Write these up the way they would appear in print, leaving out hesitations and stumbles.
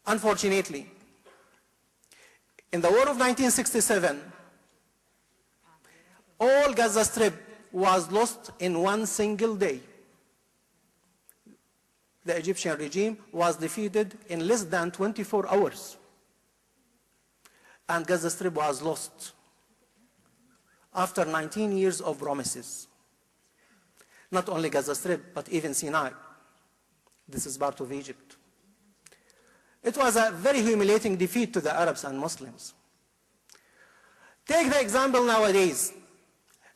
Unfortunately, in the war of 1967, all Gaza Strip was lost in one single day. The Egyptian regime was defeated in less than 24 hours. And Gaza Strip was lost after 19 years of promises. Not only Gaza Strip, but even Sinai. This is part of Egypt. It was a very humiliating defeat to the Arabs and Muslims. Take the example nowadays.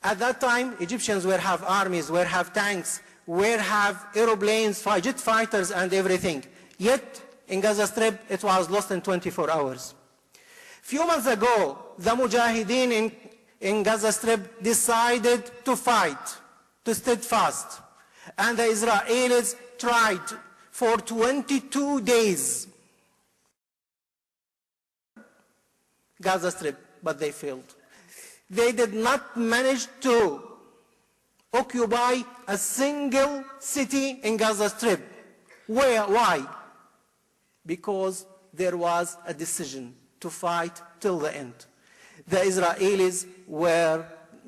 At that time, Egyptians were have armies, were have tanks, were have aeroplanes, jet fighters, and everything. Yet, in Gaza Strip, it was lost in 24 hours. Few months ago, the Mujahideen in Gaza Strip decided to fight, to stand fast. And the Israelis tried for 22 days Gaza Strip, but they failed. They did not manage to occupy a single city in Gaza Strip. Why? Because there was a decision to fight till the end. The Israelis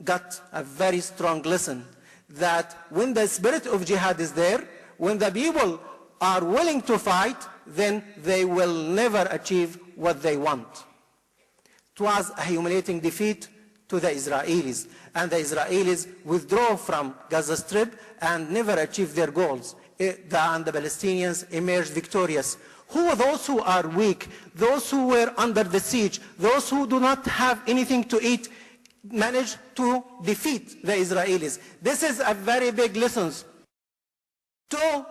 got a very strong lesson that when the spirit of jihad is there, when the people are willing to fight, then they will never achieve what they want. It was a humiliating defeat to the Israelis, and the Israelis withdrew from Gaza Strip and never achieved their goals. And the Palestinians emerged victorious. Who are those who are weak, those who were under the siege, those who do not have anything to eat, managed to defeat the Israelis? This is a very big lesson to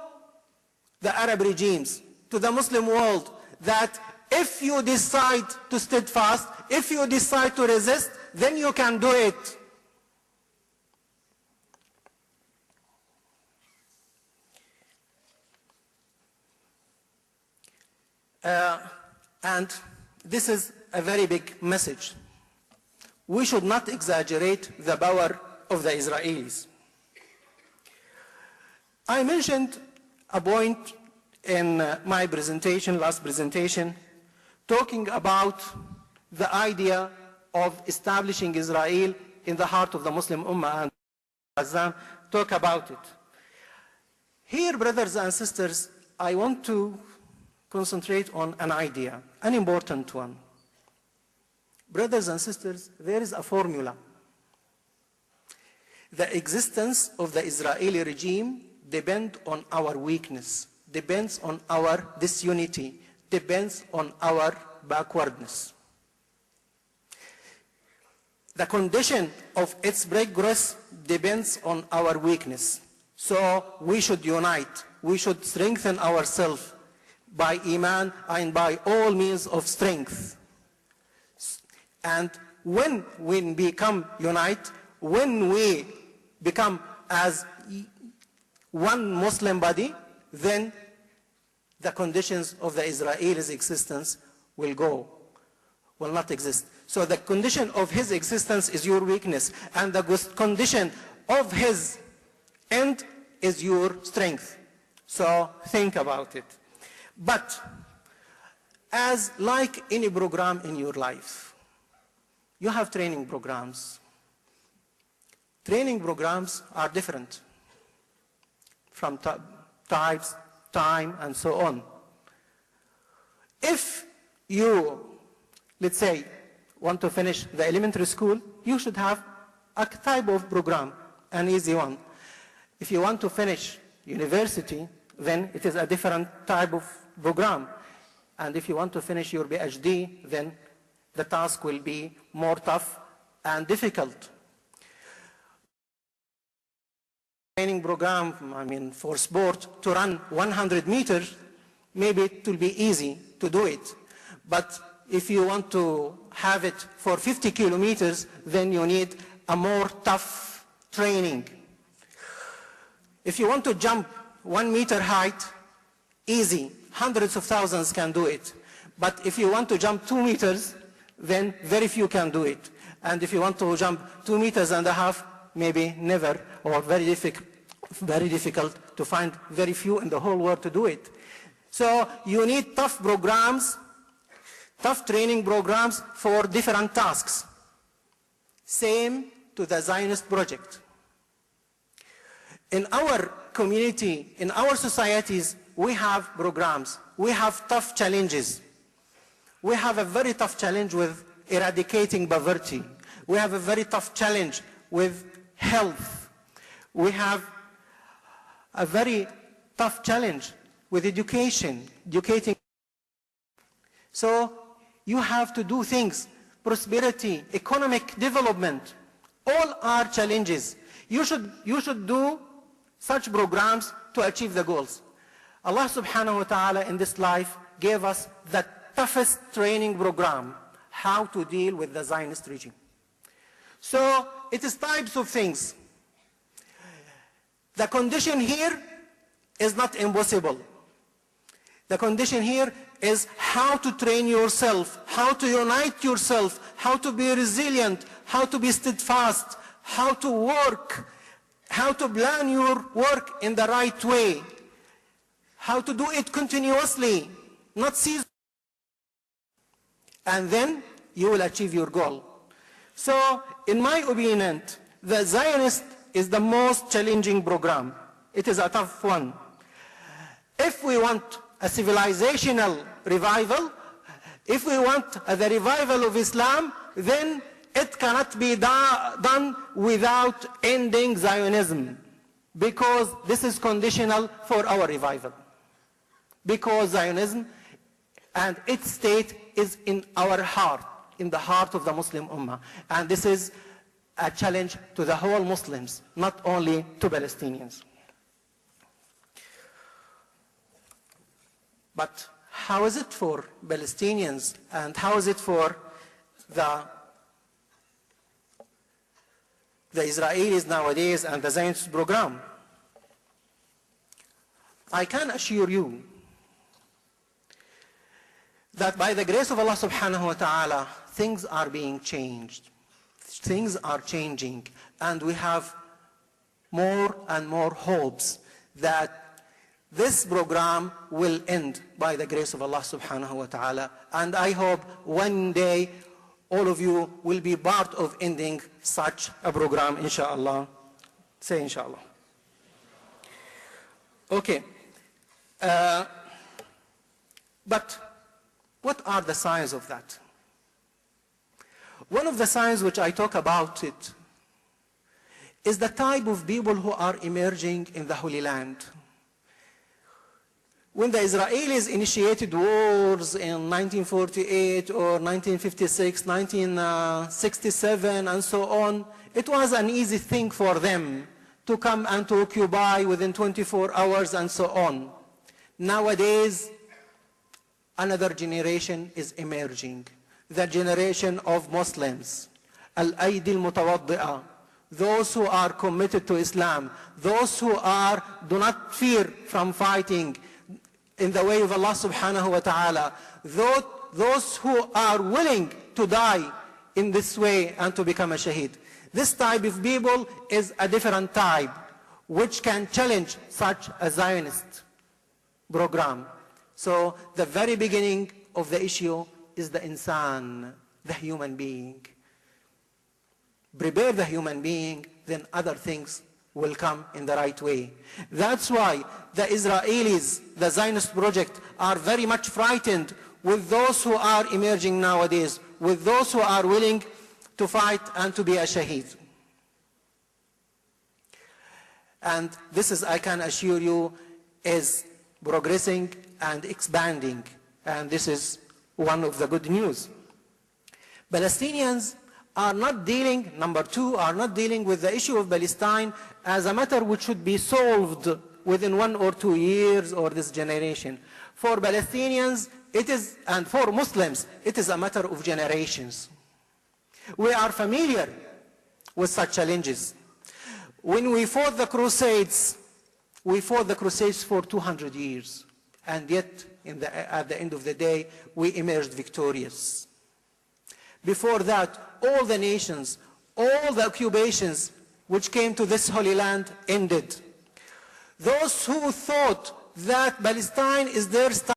the Arab regimes, to the Muslim world, that if you decide to stand fast, if you decide to resist, then you can do it. And this is a very big message. We should not exaggerate the power of the Israelis. I mentioned a point in my presentation, last presentation, talking about the idea of establishing Israel in the heart of the Muslim Ummah, and Azam talk about it. Here, brothers and sisters, I want to concentrate on an idea, an important one. Brothers and sisters, there is a formula. The existence of the Israeli regime depends on our weakness, depends on our disunity, depends on our backwardness. The condition of its progress depends on our weakness. So we should unite, we should strengthen ourselves by Iman and by all means of strength. And when we become unite, when we become as one Muslim body, then the conditions of the Israelis' existence will not exist. So the condition of his existence is your weakness, and the condition of his end is your strength. So think about it. But as like any program in your life, you have training programs. Training programs are different from types, time, and so on. If you, let's say, want to finish the elementary school, you should have a type of program, an easy one. If you want to finish university, then it is a different type of program. And if you want to finish your PhD, then the task will be more tough and difficult. Training program, for sport, to run 100 meters, maybe it will be easy to do it. But if you want to have it for 50 kilometers, then you need a more tough training. If you want to jump 1 meter height, easy. Hundreds of thousands can do it. But if you want to jump 2 meters, then very few can do it. And if you want to jump 2.5 meters, maybe never, or very difficult to find very few in the whole world to do it. So you need tough programs, tough training programs for different tasks. Same to the Zionist project. In our community, in our societies, we have programs. We have tough challenges. We have a very tough challenge with eradicating poverty. We have a very tough challenge with health. We have a very tough challenge with education, educating. So you have to do things, prosperity, economic development, all are challenges. You should do such programs to achieve the goals. Allah subhanahu wa ta'ala in this life gave us the toughest training program, how to deal with the Zionist regime. So it is types of things. The condition here is not impossible. The condition here is how to train yourself, how to unite yourself, how to be resilient, how to be steadfast, how to work, how to plan your work in the right way, how to do it continuously, not seasonally. And then you will achieve your goal. So, in my opinion, the Zionist is the most challenging program. It is a tough one. If we want a civilizational revival, if we want the revival of Islam, then it cannot be done without ending Zionism, because this is conditional for our revival. Because Zionism and its state is in our heart, in the heart of the Muslim Ummah. And this is a challenge to the whole Muslims, not only to Palestinians. But how is it for Palestinians, and how is it for the Israelis nowadays and the Zionist program? I can assure you that by the grace of Allah subhanahu wa ta'ala, things are being changed. Things are changing, and we have more and more hopes that this program will end by the grace of Allah subhanahu wa ta'ala. And I hope one day all of you will be part of ending such a program, inshallah. Say inshallah. Okay. But what are the signs of that? One of the signs which I talk about it is the type of people who are emerging in the Holy Land. When the Israelis initiated wars in 1948 or 1956, 1967 and so on, it was an easy thing for them to come and to occupy within 24 hours and so on. Nowadays, another generation is emerging, the generation of Muslims, al-Aidi al-Mutawaddi'ah, those who are committed to Islam, those who do not fear from fighting in the way of Allah subhanahu wa ta'ala, those who are willing to die in this way and to become a shaheed. This type of people is a different type which can challenge such a Zionist program. So the very beginning of the issue is the insan, the human being. Prepare the human being, then other things will come in the right way. That's why the Israelis, the Zionist project, are very much frightened with those who are emerging nowadays, with those who are willing to fight and to be a shaheed. And this is, I can assure you, is progressing and expanding. And this is one of the good news. Palestinians are not dealing, number two, are not dealing with the issue of Palestine as a matter which should be solved within 1 or 2 years or this generation. For Palestinians, it is, and for Muslims, it is a matter of generations. We are familiar with such challenges. When we fought the Crusades, we fought the Crusades for 200 years. And yet, at the end of the day, we emerged victorious. Before that, all the nations, all the occupations which came to this Holy Land ended. Those who thought that Palestine is their